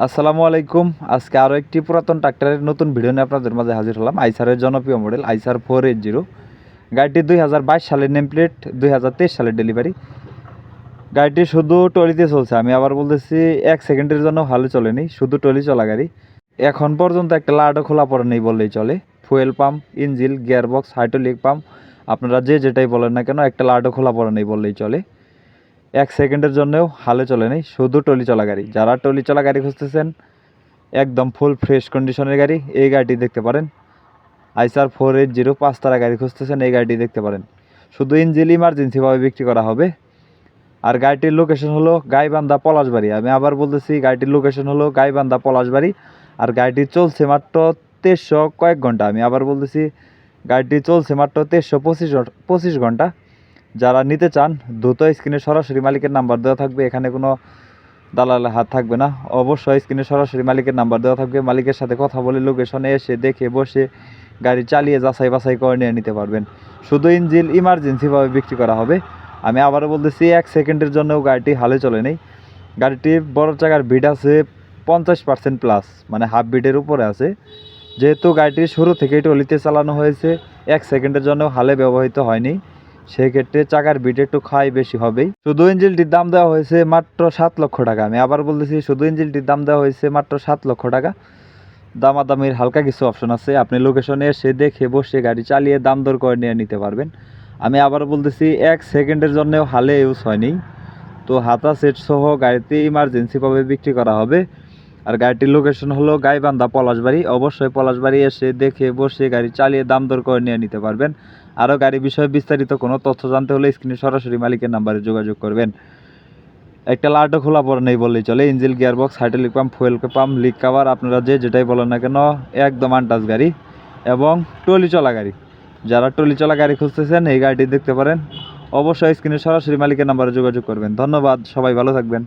আসসালামু আলাইকুম। আজকে আরও একটি পুরাতন ট্রাক্টরের নতুন ভিডিও নিয়ে আপনাদের মাঝে হাজির হলাম। আইসারের জনপ্রিয় মডেল আইসার 480। গাড়িটি 2022 সালের নেম প্লেট, 2023 সালের ডেলিভারি। গাড়িটি শুধু টলিতে চলছে, আমি আবার বলতেছি 1 সেকেন্ডের জন্য ভালো চলেনি, শুধু টলি চলা গাড়ি। এখন পর্যন্ত একটা লাডও খোলা পড়ে নেই বললেই চলে। ফুয়েল পাম্প, ইঞ্জিল, গিয়ারবক্স, হাইড্রোলিক পাম্প, আপনারা যেটাই বলেন না কেন, একটা লাডও খোলা পড়ে নেই বললেই চলে। 1 সেকেন্ডের জন্যও হালে চলে নেই, শুধু টলি চলা গাড়ি। যারা টলি চলা গাড়ি খুঁজতেছেন, একদম ফুল ফ্রেশ কন্ডিশনের গাড়ি, এই গাড়িটি দেখতে পারেন। আইসার 480 5 তারা গাড়ি খুঁজতেছেন, এই গাড়িটি দেখতে পারেন। শুধু ইঞ্জিন ইমার্জেন্সিভাবে বিক্রি করা হবে। আর গাড়িটির লোকেশন হলো গাইবান্ধা পলাশবাড়ি। আমি আবার বলতেছি, গাড়িটির লোকেশন হলো গাইবান্ধা পলাশবাড়ি। আর গাড়িটি চলছে মাত্র 2300 কয়েক ঘন্টা। আমি আবার বলতেছি, গাড়িটি চলছে মাত্র 2325 ঘন্টা। যারা নিতে চান দ্রুত স্ক্রিনে সরাসরি মালিকের নাম্বার দেওয়া থাকবে, এখানে কোনো দালালের হাত থাকবে না। অবশ্যই স্ক্রিনে সরাসরি মালিকের নাম্বার দেওয়া থাকবে, মালিকের সাথে কথা বলে লোকেশনে এসে দেখে বসে গাড়ি চালিয়ে যাচাই বাছাই করে নিয়ে নিতে পারবেন। শুধু ইঞ্জিন ইমার্জেন্সিভাবে বিক্রি করা হবে। আমি আবারও বলতেছি, 1 সেকেন্ডের জন্যও গাড়িটি হালে চলে নেই। গাড়িটির বড় চাকার বিট আছে 50% প্লাস, মানে হাফ বিটের উপরে আছে। যেহেতু গাড়িটি শুরু থেকেই টলিতে চালানো হয়েছে, 1 সেকেন্ডের জন্য হালে ব্যবহৃত হয়নি, সেক্ষেত্রে চাকার বিট একটু ক্ষয় বেশি হবেই। শুধু ইঞ্জিনটির দাম দেওয়া হয়েছে মাত্র 7 লক্ষ টাকা। আমি আবার বলতেছি, শুধু ইঞ্জিনটির দাম দেওয়া হয়েছে মাত্র 7 লক্ষ টাকা। দামাদামির হালকা কিছু অপশন আছে, আপনি লোকেশনে এসে দেখে বসে গাড়ি চালিয়ে দাম দর করে নিয়ে নিতে পারবেন। আমি আবার বলতেছি, 1 সেকেন্ডের জন্যও হালে ইউজ হয়নি। তো হাতা সেট সহ গাড়িতে ইমার্জেন্সিভাবে বিক্রি করা হবে। আর গাড়িটির লোকেশন হলো গাইবান্ধা পলাশবাড়ি। অবশ্যই পলাশবাড়ি এসে দেখে বসে গাড়ি চালিয়ে দাম দর করে নিয়ে নিতে পারবেন। আরও গাড়ি বিষয়ে বিস্তারিত কোনো তথ্য জানতে হলে স্ক্রিনে সরাসরি মালিকের নাম্বারে যোগাযোগ করবেন। একটা লাটও খোলা পড়ে নেই বললেই চলে। Engine, gearbox, hydraulic pump, fuel pump, leak cover, আপনারা যেটাই বলেন না কেন, একদম আনটাচ গাড়ি এবং টলি চলা গাড়ি। যারা টলি চলা গাড়ি খুঁজতেছেন, এই গাড়িটি দেখতে পারেন। অবশ্যই স্ক্রিনে সরাসরি মালিকের নাম্বারে যোগাযোগ করবেন। ধন্যবাদ, সবাই ভালো থাকবেন।